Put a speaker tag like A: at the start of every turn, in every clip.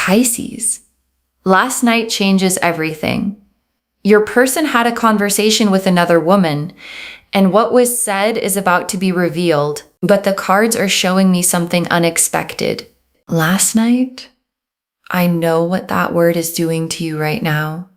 A: Pisces. Last night changes everything. Your person had a conversation with another woman, and what was said is about to be revealed, but the cards are showing me something unexpected. Last night? I know what that word is doing to you right now.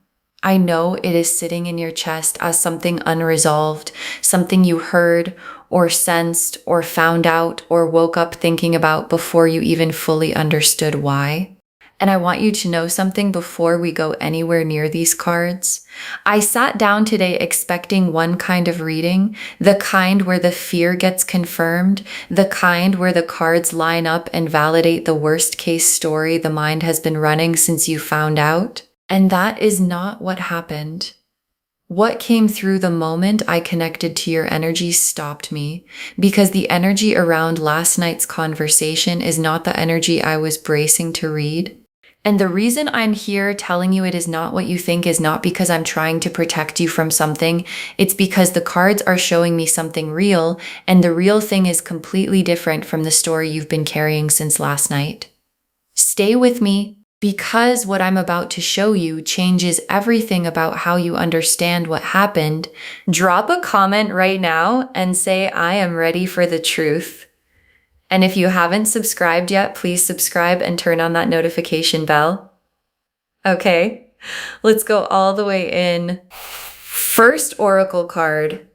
A: I know it is sitting in your chest as something unresolved, something you heard or sensed or found out or woke up thinking about before you even fully understood why. And I want you to know something before we go anywhere near these cards. I sat down today expecting one kind of reading, the kind where the fear gets confirmed, the kind where the cards line up and validate the worst case story the mind has been running since you found out. And that is not what happened. What came through the moment I connected to your energy stopped me, because the energy around last night's conversation is not the energy I was bracing to read. And the reason I'm here telling you it is not what you think is not because I'm trying to protect you from something. It's because the cards are showing me something real, and the real thing is completely different from the story you've been carrying since last night. Stay with me, because what I'm about to show you changes everything about how you understand what happened. Drop a comment right now and say, I am ready for the truth. And if you haven't subscribed yet, please subscribe and turn on that notification bell. Okay, let's go all the way in. First oracle card.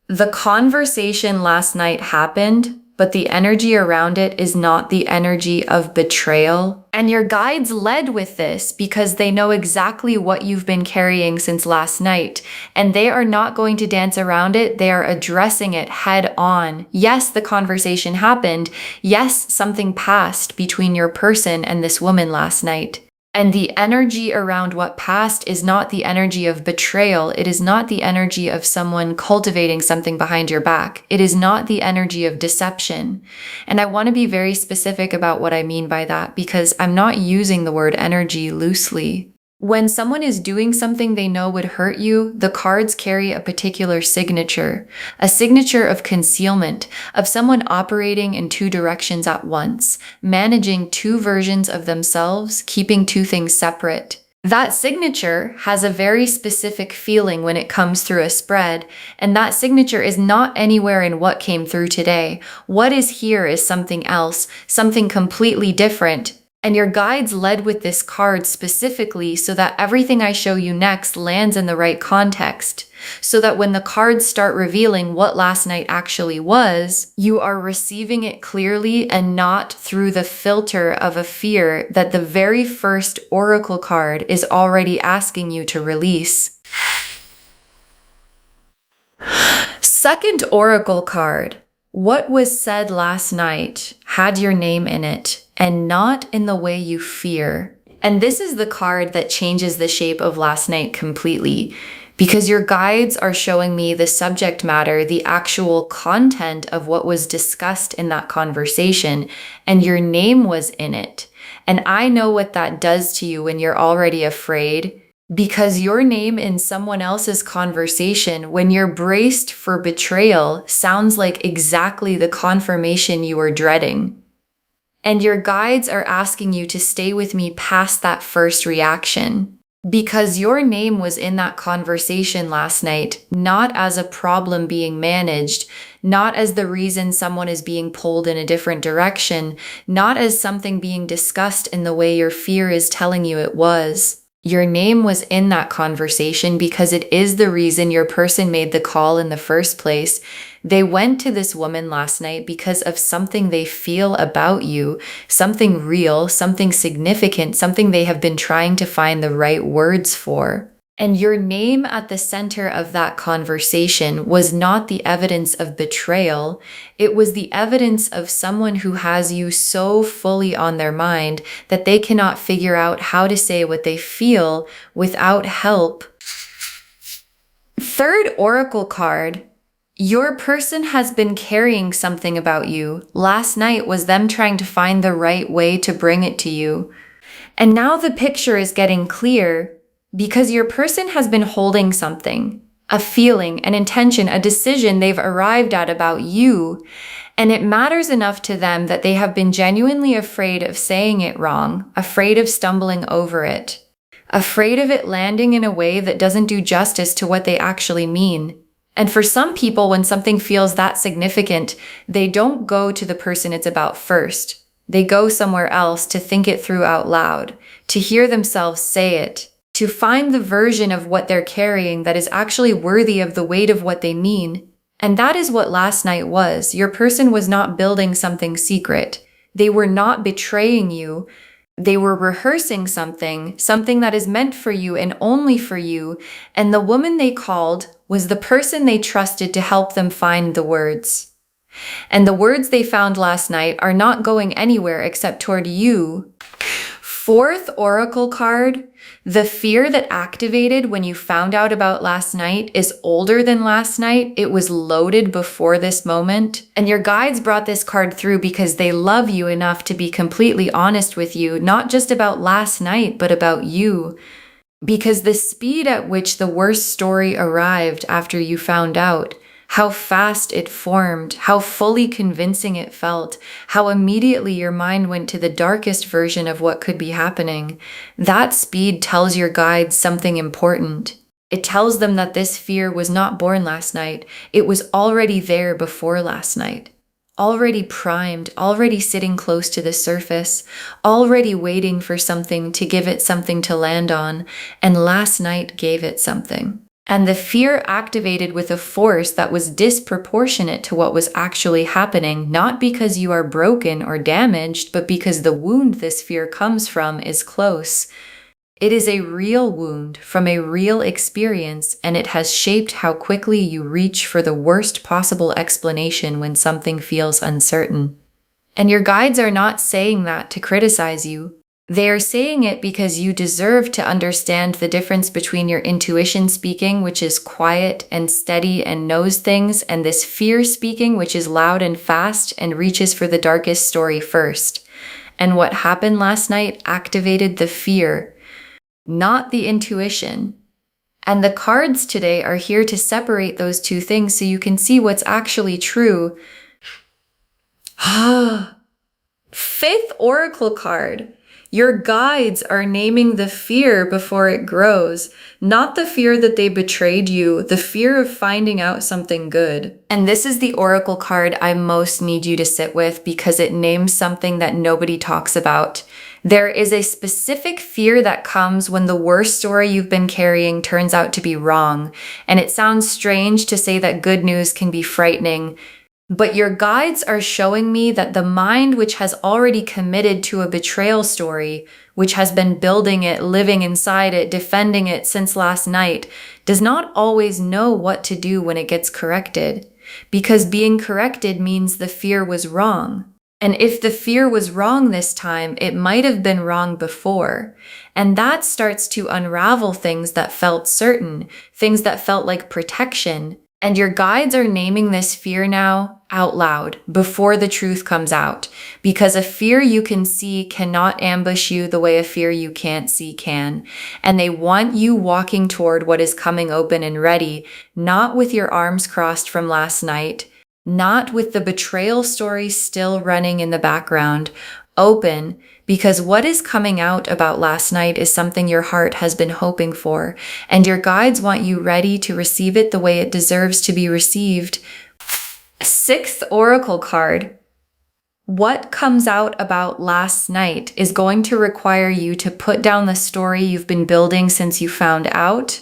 A: The conversation last night happened, but the energy around it is not the energy of betrayal. And your guides led with this because they know exactly what you've been carrying since last night, and they are not going to dance around it. They are addressing it head on. Yes, the conversation happened. Yes, something passed between your person and this woman last night. And the energy around what passed is not the energy of betrayal. It is not the energy of someone cultivating something behind your back. It is not the energy of deception. And I want to be very specific about what I mean by that, because I'm not using the word energy loosely. When someone is doing something they know would hurt you, the cards carry a particular signature, a signature of concealment, of someone operating in two directions at once, managing two versions of themselves, keeping two things separate. That signature has a very specific feeling when it comes through a spread, and that signature is not anywhere in what came through today. What is here is something else, something completely different. And your guides led with this card specifically so that everything I show you next lands in the right context, so that when the cards start revealing what last night actually was, you are receiving it clearly and not through the filter of a fear that the very first oracle card is already asking you to release. Second oracle card. What was said last night had your name in it, and not in the way you fear. And this is the card that changes the shape of last night completely, because your guides are showing me the subject matter, the actual content of what was discussed in that conversation, and your name was in it. And I know what that does to you when you're already afraid, because your name in someone else's conversation, when you're braced for betrayal, sounds like exactly the confirmation you are dreading. And your guides are asking you to stay with me past that first reaction, because your name was in that conversation last night, not as a problem being managed, not as the reason someone is being pulled in a different direction, not as something being discussed in the way your fear is telling you it was. Your name was in that conversation because it is the reason your person made the call in the first place. They went to this woman last night because of something they feel about you, something real, something significant, something they have been trying to find the right words for. And your name at the center of that conversation was not the evidence of betrayal. It was the evidence of someone who has you so fully on their mind that they cannot figure out how to say what they feel without help. Third oracle card. Your person has been carrying something about you. Last night was them trying to find the right way to bring it to you. And now the picture is getting clear, because your person has been holding something, a feeling, an intention, a decision they've arrived at about you, And it matters enough to them that they have been genuinely afraid of saying it wrong, afraid of stumbling over it, afraid of it landing in a way that doesn't do justice to what they actually mean. And for some people, when something feels that significant, they don't go to the person it's about first. They go somewhere else to think it through out loud, to hear themselves say it, to find the version of what they're carrying that is actually worthy of the weight of what they mean. And that is what last night was. Your person was not building something secret. They were not betraying you. They were rehearsing something that is meant for you and only for you. And the woman they called was the person they trusted to help them find the words. And the words they found last night are not going anywhere except toward you. Fourth oracle card, the fear that activated when you found out about last night is older than last night. It was loaded before this moment. And your guides brought this card through because they love you enough to be completely honest with you, not just about last night, but about you. Because the speed at which the worst story arrived after you found out, how fast it formed, how fully convincing it felt, how immediately your mind went to the darkest version of what could be happening. That speed tells your guides something important. It tells them that this fear was not born last night. It was already there before last night. Already primed, already sitting close to the surface, already waiting for something to give it something to land on, and last night gave it something. And the fear activated with a force that was disproportionate to what was actually happening, not because you are broken or damaged, but because the wound this fear comes from is close. It is a real wound from a real experience, and it has shaped how quickly you reach for the worst possible explanation when something feels uncertain. And your guides are not saying that to criticize you. They are saying it because you deserve to understand the difference between your intuition speaking, which is quiet and steady and knows things, and this fear speaking, which is loud and fast and reaches for the darkest story first. And what happened last night activated the fear, not the intuition. And the cards today are here to separate those two things so you can see what's actually true. Fifth oracle card. Your guides are naming the fear before it grows, not the fear that they betrayed you, the fear of finding out something good. And this is the oracle card I most need you to sit with because it names something that nobody talks about. There is a specific fear that comes when the worst story you've been carrying turns out to be wrong. And it sounds strange to say that good news can be frightening, but your guides are showing me that the mind which has already committed to a betrayal story, which has been building it, living inside it, defending it since last night, does not always know what to do when it gets corrected. Because being corrected means the fear was wrong. And if the fear was wrong this time, it might have been wrong before. And that starts to unravel things that felt certain, things that felt like protection. And your guides are naming this fear now out loud before the truth comes out, because a fear you can see cannot ambush you the way a fear you can't see can. And they want you walking toward what is coming open and ready, not with your arms crossed from last night, not with the betrayal story still running in the background, open, because what is coming out about last night is something your heart has been hoping for, and your guides want you ready to receive it the way it deserves to be received. Sixth oracle card. What comes out about last night is going to require you to put down the story you've been building since you found out.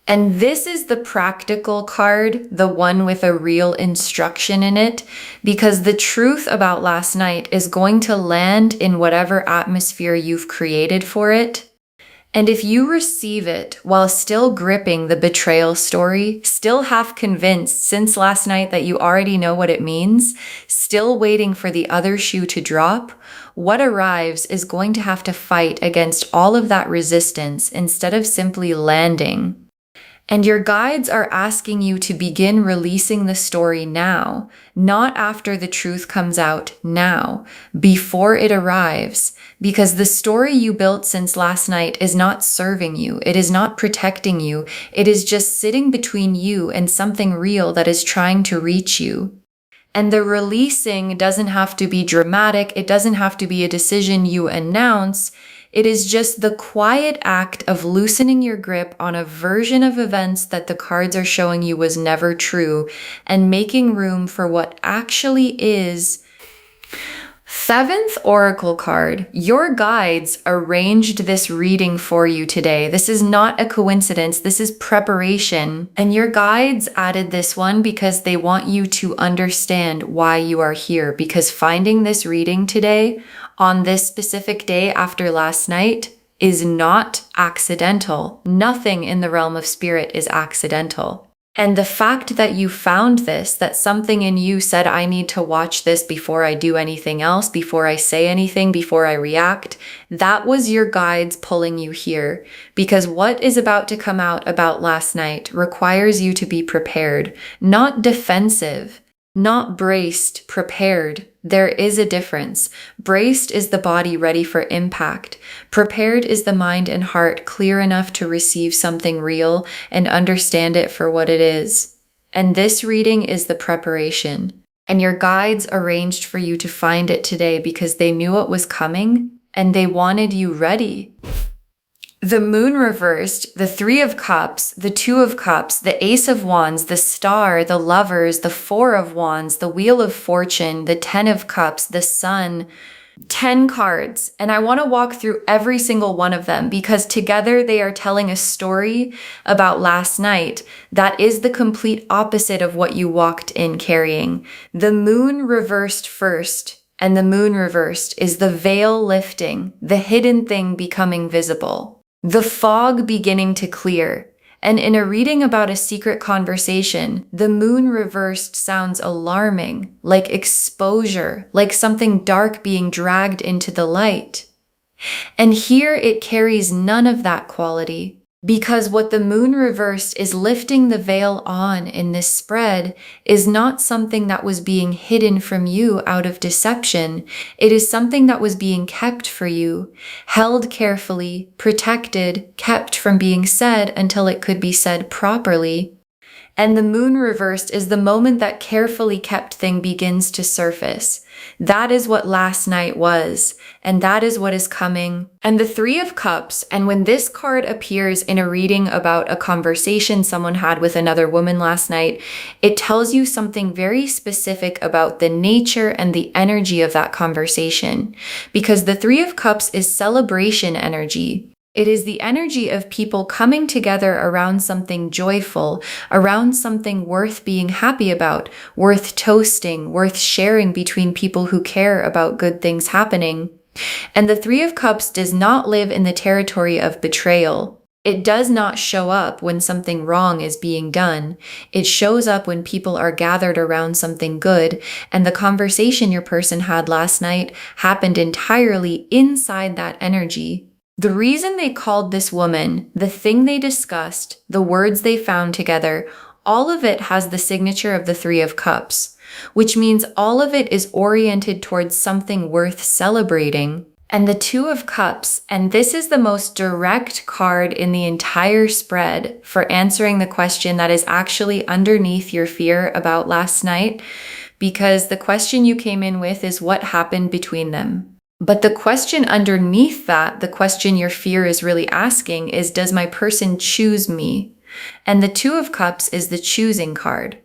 A: And this is the practical card, the one with a real instruction in it, because the truth about last night is going to land in whatever atmosphere you've created for it. And if you receive it while still gripping the betrayal story, still half convinced since last night that you already know what it means, still waiting for the other shoe to drop, what arrives is going to have to fight against all of that resistance instead of simply landing. And your guides are asking you to begin releasing the story now, not after the truth comes out, now, before it arrives, because the story you built since last night is not serving you. It is not protecting you. It is just sitting between you and something real that is trying to reach you. And the releasing doesn't have to be dramatic. It doesn't have to be a decision you announce. It is just the quiet act of loosening your grip on a version of events that the cards are showing you was never true and making room for what actually is. Seventh oracle card. Your guides arranged this reading for you today. This is not a coincidence. This is preparation. And your guides added this one because they want you to understand why you are here. Because finding this reading today on this specific day after last night is not accidental. Nothing in the realm of spirit is accidental. And the fact that you found this, that something in you said, I need to watch this before I do anything else, before I say anything, before I react, that was your guides pulling you here. Because what is about to come out about last night requires you to be prepared, not defensive, not braced, prepared. There is a difference. Braced is the body ready for impact. Prepared is the mind and heart clear enough to receive something real and understand it for what it is. And this reading is the preparation. And your guides arranged for you to find it today because they knew it was coming and they wanted you ready. The moon reversed, the 3 of cups, the 2 of cups, the ace of wands, the star, the lovers, the 4 of wands, the wheel of fortune, the 10 of cups, the sun, 10 cards. And I want to walk through every single one of them because together they are telling a story about last night that is the complete opposite of what you walked in carrying. The moon reversed first, and the moon reversed is the veil lifting, the hidden thing becoming visible. The fog beginning to clear. And in a reading about a secret conversation, the moon reversed sounds alarming, like exposure, like something dark being dragged into the light. And here it carries none of that quality. Because what the moon reversed is lifting the veil on in this spread is not something that was being hidden from you out of deception. It is something that was being kept for you, held carefully, protected, kept from being said until it could be said properly. And the moon reversed is the moment that carefully kept thing begins to surface. That is what last night was, and that is what is coming. And the 3 of cups, and when this card appears in a reading about a conversation someone had with another woman last night, it tells you something very specific about the nature and the energy of that conversation. Because the 3 of cups is celebration energy. It is the energy of people coming together around something joyful, around something worth being happy about, worth toasting, worth sharing between people who care about good things happening. And the 3 of Cups does not live in the territory of betrayal. It does not show up when something wrong is being done. It shows up when people are gathered around something good, and the conversation your person had last night happened entirely inside that energy. The reason they called this woman, the thing they discussed, the words they found together, all of it has the signature of the 3 of Cups, which means all of it is oriented towards something worth celebrating. And the 2 of Cups, and this is the most direct card in the entire spread for answering the question that is actually underneath your fear about last night, because the question you came in with is what happened between them. But the question underneath that, the question your fear is really asking is, does my person choose me? And the 2 of Cups is the choosing card.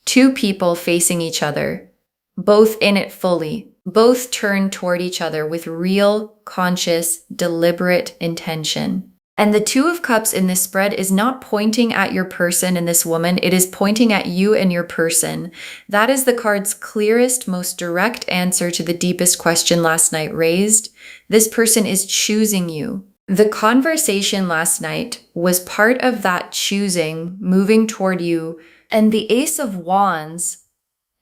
A: 2 people facing each other, both in it fully, both turned toward each other with real, conscious, deliberate intention. And the 2 of Cups in this spread is not pointing at your person and this woman, it is pointing at you and your person. That is the card's clearest, most direct answer to the deepest question last night raised. This person is choosing you. The conversation last night was part of that choosing, moving toward you, and the Ace of Wands.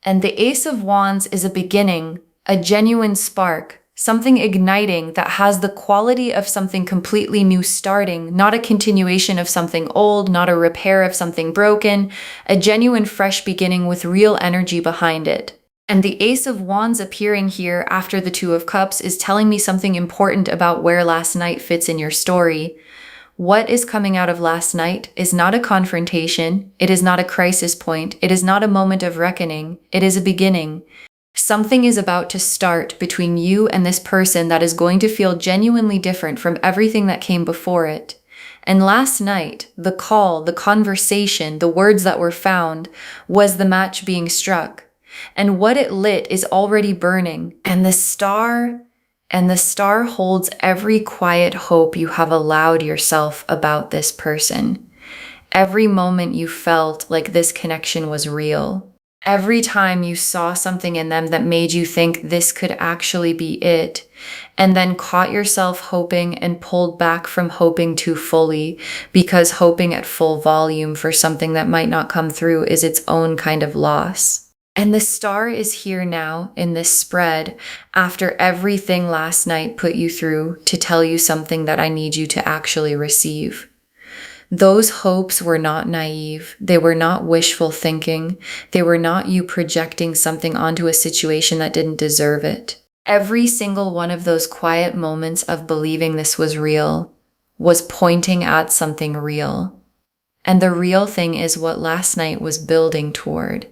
A: And the Ace of Wands is a beginning, a genuine spark. Something igniting that has the quality of something completely new starting, not a continuation of something old, not a repair of something broken, a genuine fresh beginning with real energy behind it. And the Ace of Wands appearing here after the 2 of Cups is telling me something important about where last night fits in your story. What is coming out of last night is not a confrontation. It is not a crisis point. It is not a moment of reckoning. It is a beginning. Something is about to start between you and this person that is going to feel genuinely different from everything that came before it. And last night, the call, the conversation, the words that were found was the match being struck. And what it lit is already burning. And the star holds every quiet hope you have allowed yourself about this person. Every moment you felt like this connection was real. Every time you saw something in them that made you think this could actually be it, and then caught yourself hoping and pulled back from hoping too fully, because hoping at full volume for something that might not come through is its own kind of loss. And the star is here now in this spread after everything last night put you through to tell you something that I need you to actually receive. Those hopes were not naive. They were not wishful thinking. They were not you projecting something onto a situation that didn't deserve it. Every single one of those quiet moments of believing this was real was pointing at something real. And the real thing is what last night was building toward.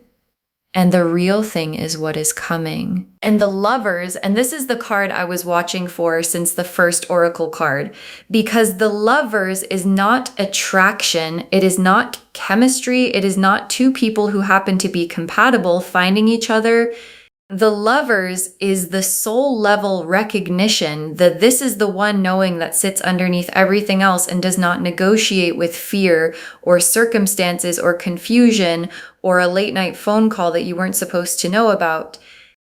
A: And the real thing is what is coming. And the Lovers, and this is the card I was watching for since the first oracle card, because the Lovers is not attraction, it is not chemistry, it is not two people who happen to be compatible finding each other. The Lovers is the soul level recognition that this is the one knowing that sits underneath everything else and does not negotiate with fear or circumstances or confusion or a late night phone call that you weren't supposed to know about.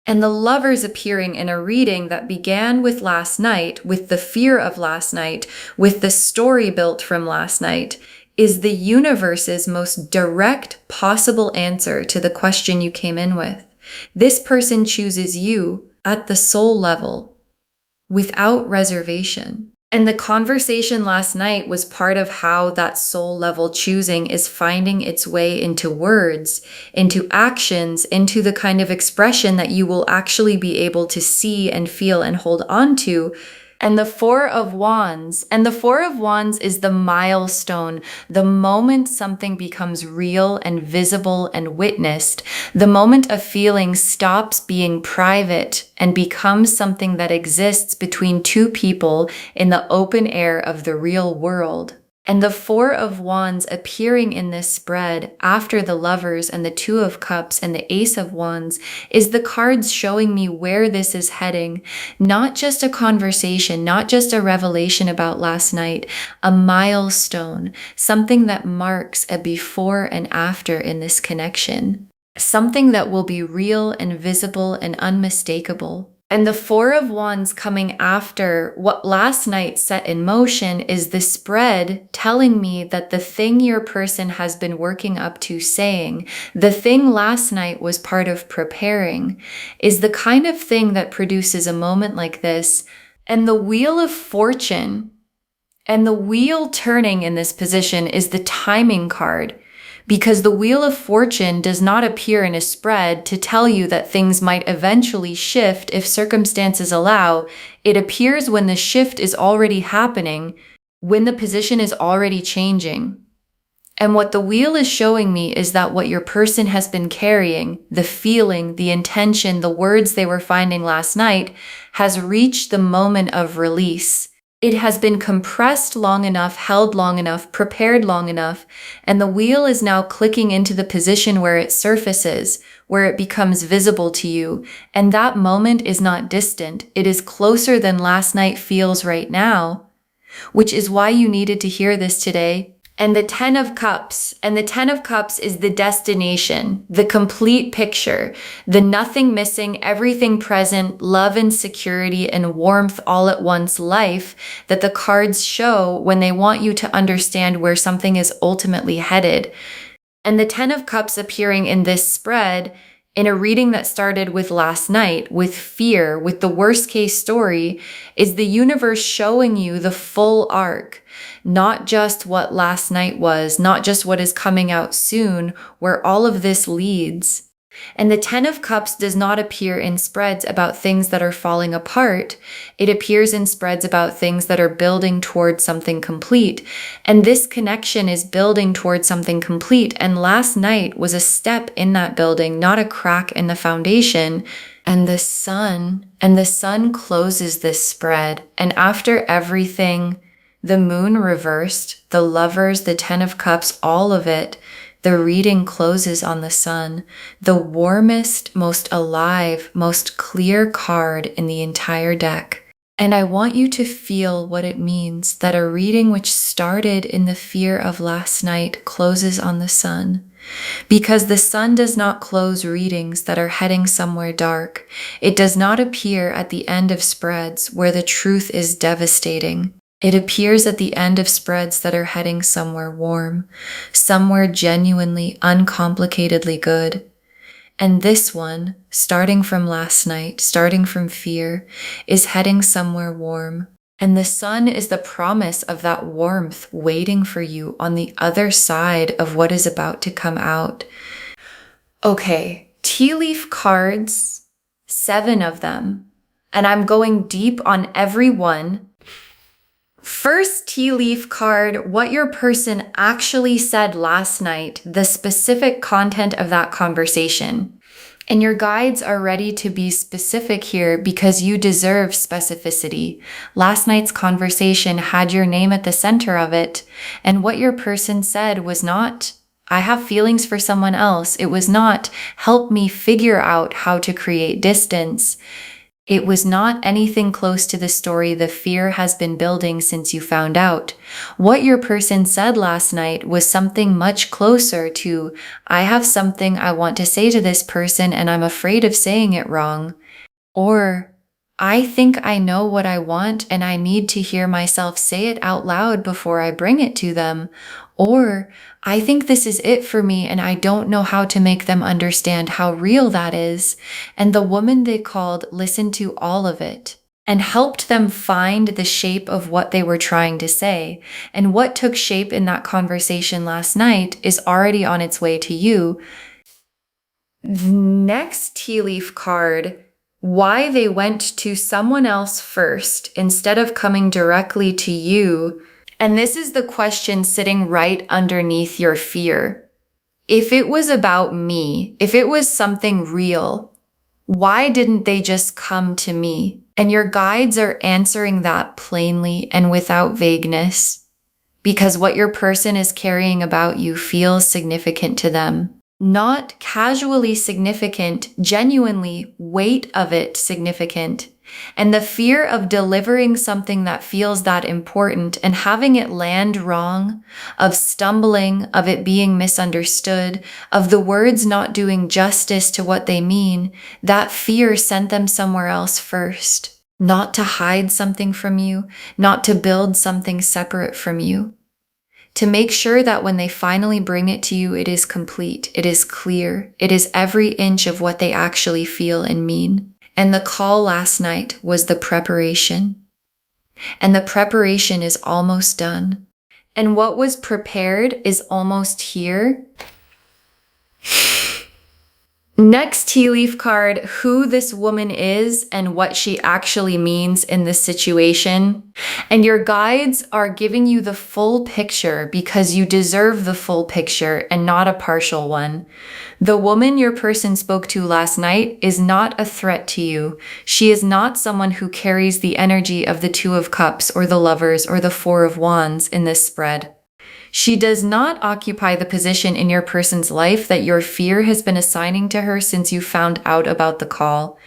A: And the Lovers appearing in a reading that began with last night, with the fear of last night, with the story built from last night, is the universe's most direct possible answer to the question you came in with. This person chooses you at the soul level, without reservation. And the conversation last night was part of how that soul level choosing is finding its way into words, into actions, into the kind of expression that you will actually be able to see and feel and hold on to. And the Four of Wands is the milestone, the moment something becomes real and visible and witnessed, the moment a feeling stops being private and becomes something that exists between two people in the open air of the real world. And the Four of Wands appearing in this spread after the Lovers and the Two of Cups and the Ace of Wands is the cards showing me where this is heading. Not just a conversation, not just a revelation about last night, a milestone, something that marks a before and after in this connection. Something that will be real and visible and unmistakable. And the Four of Wands coming after what last night set in motion is the spread telling me that the thing your person has been working up to saying, the thing last night was part of preparing, is the kind of thing that produces a moment like this. And the Wheel of Fortune and the wheel turning in this position is the timing card. Because the Wheel of Fortune does not appear in a spread to tell you that things might eventually shift if circumstances allow. It appears when the shift is already happening, when the position is already changing. And what the wheel is showing me is that what your person has been carrying, the feeling, the intention, the words they were finding last night, has reached the moment of release. It has been compressed long enough, held long enough, prepared long enough, and the wheel is now clicking into the position where it surfaces, where it becomes visible to you. And that moment is not distant. It is closer than last night feels right now, which is why you needed to hear this today. And the Ten of Cups, is the destination, the complete picture, the nothing missing, everything present, love and security and warmth all at once life that the cards show when they want you to understand where something is ultimately headed. And the Ten of Cups appearing in this spread in a reading that started with last night, with fear, with the worst case story, is the universe showing you the full arc. Not just what last night was, not just what is coming out soon, where all of this leads. And the Ten of Cups does not appear in spreads about things that are falling apart. It appears in spreads about things that are building towards something complete. And this connection is building towards something complete. And last night was a step in that building, not a crack in the foundation. And the sun closes this spread. And after everything, the moon reversed, the lovers, the Ten of Cups, all of it, the reading closes on the sun, the warmest, most alive, most clear card in the entire deck. And I want you to feel what it means that a reading which started in the fear of last night closes on the sun. Because the sun does not close readings that are heading somewhere dark. It does not appear at the end of spreads where the truth is devastating. It appears at the end of spreads that are heading somewhere warm, somewhere genuinely, uncomplicatedly good. And this one, starting from last night, starting from fear, is heading somewhere warm. And the sun is the promise of that warmth waiting for you on the other side of what is about to come out. Okay, tea leaf cards, 7 of them. And I'm going deep on every one. First tea leaf card, what your person actually said last night, the specific content of that conversation. And your guides are ready to be specific here because you deserve specificity. Last night's conversation had your name at the center of it, and what your person said was not, I have feelings for someone else. It was not, help me figure out how to create distance. It was not anything close to the story the fear has been building since you found out. What your person said last night was something much closer to, I have something I want to say to this person and I'm afraid of saying it wrong. Or, I think I know what I want and I need to hear myself say it out loud before I bring it to them. Or, I think this is it for me and I don't know how to make them understand how real that is. And the woman they called listened to all of it and helped them find the shape of what they were trying to say. And what took shape in that conversation last night is already on its way to you. The next tea leaf card, why they went to someone else first instead of coming directly to you. And this is the question sitting right underneath your fear. If it was about me, if it was something real, why didn't they just come to me? And your guides are answering that plainly and without vagueness, because what your person is carrying about you feels significant to them. Not casually significant, genuinely weight of it significant. And the fear of delivering something that feels that important and having it land wrong, of stumbling, of it being misunderstood, of the words not doing justice to what they mean, that fear sent them somewhere else first. Not to hide something from you, not to build something separate from you. To make sure that when they finally bring it to you, it is complete, it is clear, it is every inch of what they actually feel and mean. And the call last night was the preparation. And the preparation is almost done. And what was prepared is almost here. Next tea leaf card, who this woman is and what she actually means in this situation. And your guides are giving you the full picture because you deserve the full picture and not a partial one. The woman your person spoke to last night is not a threat to you. She is not someone who carries the energy of the Two of Cups or the Lovers or the Four of Wands in this spread. She does not occupy the position in your person's life that your fear has been assigning to her since you found out about the call.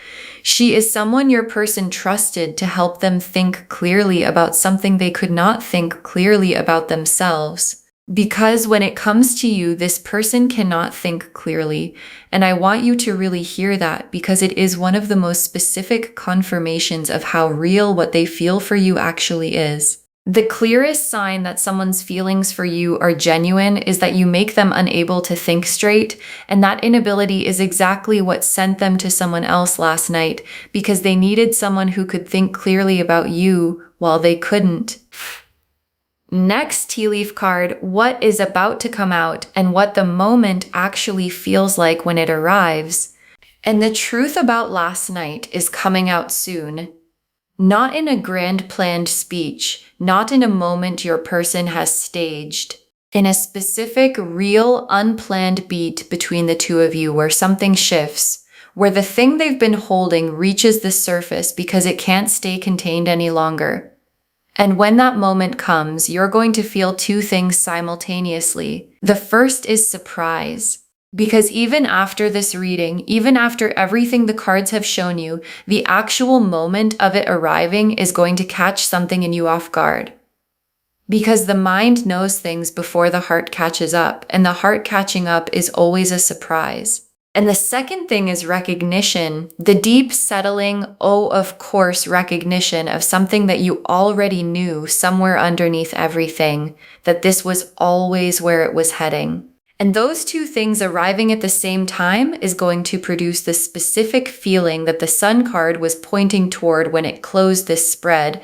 A: She is someone your person trusted to help them think clearly about something they could not think clearly about themselves. Because when it comes to you, this person cannot think clearly. And I want you to really hear that because it is one of the most specific confirmations of how real what they feel for you actually is. The clearest sign that someone's feelings for you are genuine is that you make them unable to think straight, and that inability is exactly what sent them to someone else last night because they needed someone who could think clearly about you while they couldn't. Next tea leaf card, what is about to come out and what the moment actually feels like when it arrives. And the truth about last night is coming out soon. Not in a grand planned speech, not in a moment your person has staged. In a specific, real, unplanned beat between the two of you where something shifts, where the thing they've been holding reaches the surface because it can't stay contained any longer. And when that moment comes, you're going to feel two things simultaneously. The first is surprise. Because even after this reading, even after everything the cards have shown you, the actual moment of it arriving is going to catch something in you off guard. Because the mind knows things before the heart catches up, and the heart catching up is always a surprise. And the second thing is recognition, the deep settling, oh, of course, recognition of something that you already knew somewhere underneath everything, that this was always where it was heading. And those two things arriving at the same time is going to produce the specific feeling that the Sun card was pointing toward when it closed this spread.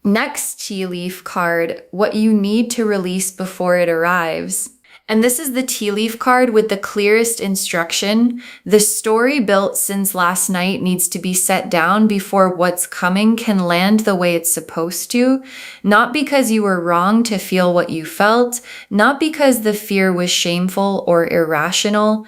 A: Next tea leaf card, what you need to release before it arrives. And this is the tea leaf card with the clearest instruction. The story built since last night needs to be set down before what's coming can land the way it's supposed to. Not because you were wrong to feel what you felt, not because the fear was shameful or irrational,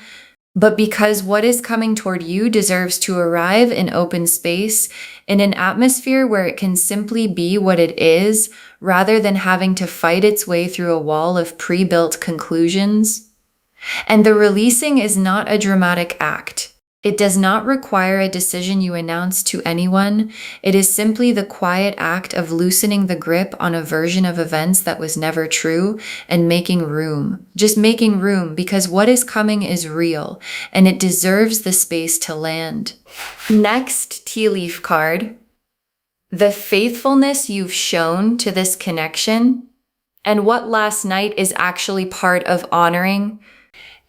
A: but because what is coming toward you deserves to arrive in open space, in an atmosphere where it can simply be what it is, rather than having to fight its way through a wall of pre-built conclusions. And the releasing is not a dramatic act. It does not require a decision you announce to anyone. It is simply the quiet act of loosening the grip on a version of events that was never true and making room. Just making room because what is coming is real and it deserves the space to land. Next tea leaf card. The faithfulness you've shown to this connection and what last night is actually part of honoring.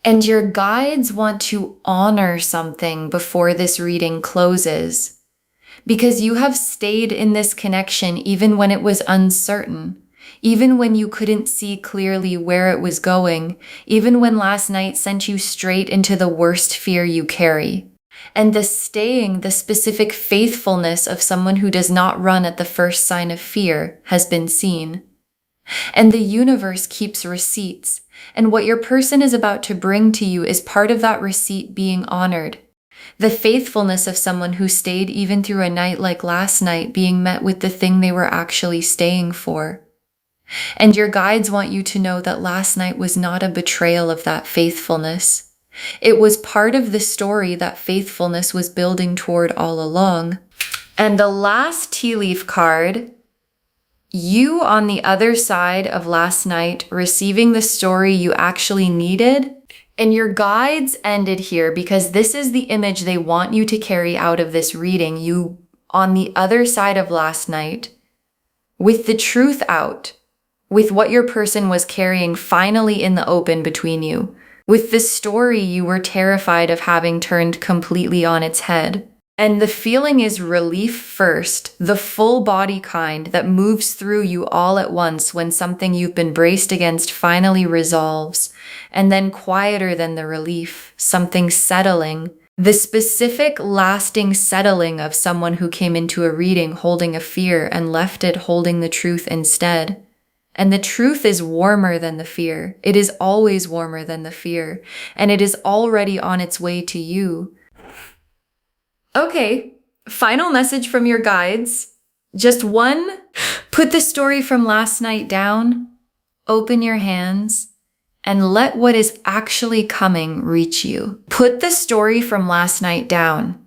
A: And your guides want to honor something before this reading closes. Because you have stayed in this connection even when it was uncertain, even when you couldn't see clearly where it was going, even when last night sent you straight into the worst fear you carry. And the staying, the specific faithfulness of someone who does not run at the first sign of fear has been seen. And the universe keeps receipts, and what your person is about to bring to you is part of that receipt being honored. The faithfulness of someone who stayed even through a night like last night being met with the thing they were actually staying for. And your guides want you to know that last night was not a betrayal of that faithfulness. It was part of the story that faithfulness was building toward all along. And the last tea leaf card, you on the other side of last night receiving the story you actually needed, and your guides ended here because this is the image they want you to carry out of this reading. You on the other side of last night, with the truth out, with what your person was carrying finally in the open between you, with the story you were terrified of having turned completely on its head. And the feeling is relief first, the full body kind that moves through you all at once when something you've been braced against finally resolves. And then quieter than the relief, something settling. The specific lasting settling of someone who came into a reading holding a fear and left it holding the truth instead. And the truth is warmer than the fear. It is always warmer than the fear. And it is already on its way to you. Okay, final message from your guides. Just one. Put the story from last night down, open your hands, and let what is actually coming reach you. Put the story from last night down.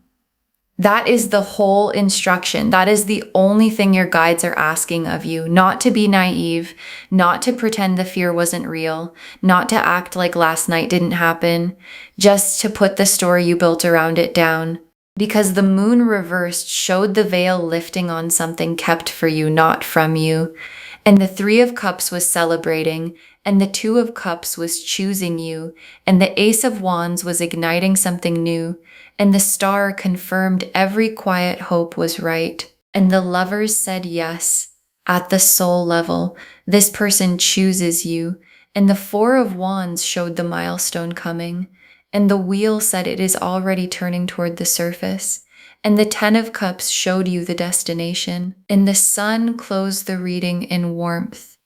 A: That is the whole instruction. That is the only thing your guides are asking of you. Not to be naive, not to pretend the fear wasn't real, not to act like last night didn't happen, just to put the story you built around it down. Because the moon reversed showed the veil lifting on something kept for you, not from you. And the Three of Cups was celebrating, and the Two of Cups was choosing you, and the Ace of Wands was igniting something new, and the Star confirmed every quiet hope was right. And the Lovers said yes, At the soul level, this person chooses you, and the Four of Wands showed the milestone coming, and the Wheel said it is already turning toward the surface, and the Ten of Cups showed you the destination, and the Sun closed the reading in warmth.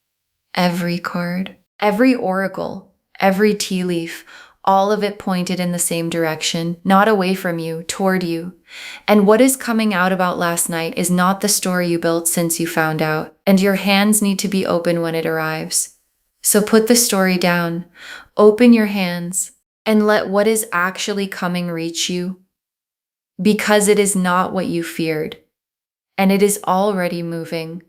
A: Every card, every oracle, every tea leaf, all of it pointed in the same direction, not away from you, toward you. And what is coming out about last night is not the story you built since you found out, and your hands need to be open when it arrives. So put the story down, open your hands, and let what is actually coming reach you, because it is not what you feared, and it is already moving.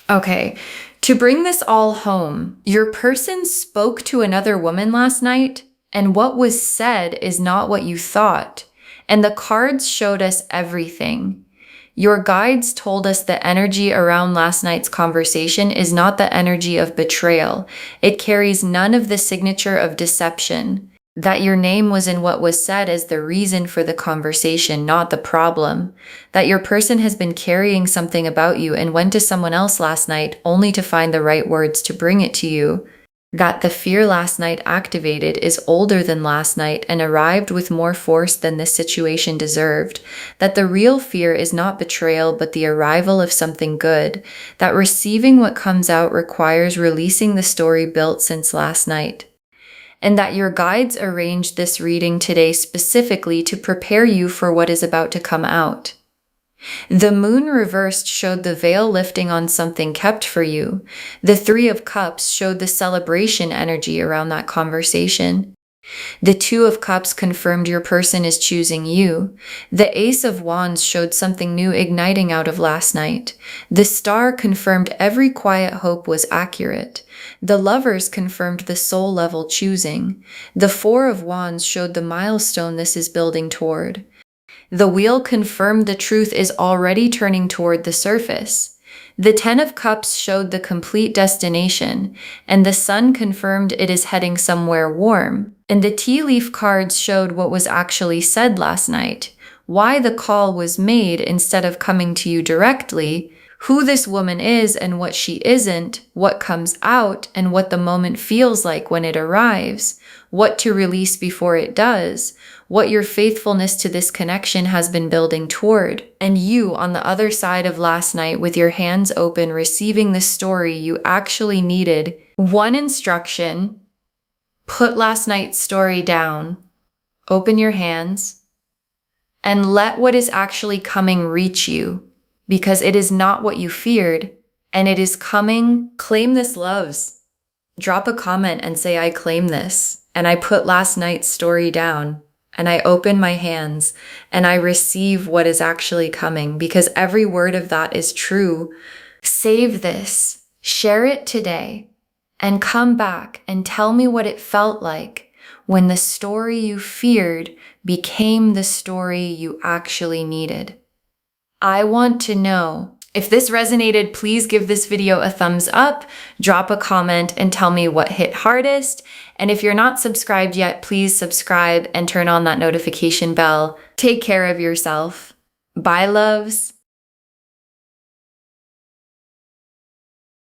A: Okay, to bring this all home, your person spoke to another woman last night, and what was said is not what you thought. And the cards showed us everything. Your guides told us the energy around last night's conversation is not the energy of betrayal. It carries none of the signature of deception. That your name was in what was said as the reason for the conversation, not the problem. That your person has been carrying something about you and went to someone else last night only to find the right words to bring it to you. That the fear last night activated is older than last night and arrived with more force than this situation deserved. That the real fear is not betrayal but the arrival of something good. That receiving what comes out requires releasing the story built since last night. And that your guides arranged this reading today specifically to prepare you for what is about to come out. The moon reversed showed the veil lifting on something kept for you. The Three of Cups showed the celebration energy around that conversation. The Two of Cups confirmed your person is choosing you. The Ace of Wands showed something new igniting out of last night. The Star confirmed every quiet hope was accurate. The Lovers confirmed the soul level choosing. The Four of Wands showed the milestone this is building toward. The Wheel confirmed the truth is already turning toward the surface. The Ten of Cups showed the complete destination, and the Sun confirmed it is heading somewhere warm. And the tea leaf cards showed what was actually said last night, why the call was made instead of coming to you directly, who this woman is and what she isn't, what comes out and what the moment feels like when it arrives, what to release before it does, what your faithfulness to this connection has been building toward, and you on the other side of last night with your hands open receiving the story you actually needed. One instruction: put last night's story down, open your hands, and let what is actually coming reach you, because it is not what you feared, and it is coming. Claim this, loves. Drop a comment and say, I claim this, and I put last night's story down, and I open my hands, and I receive what is actually coming, because every word of that is true. Save this, share it today, and come back and tell me what it felt like when the story you feared became the story you actually needed. I want to know. If this resonated, please give this video a thumbs up, drop a comment, and tell me what hit hardest. And if you're not subscribed yet, please subscribe and turn on that notification bell. Take care of yourself. Bye, loves.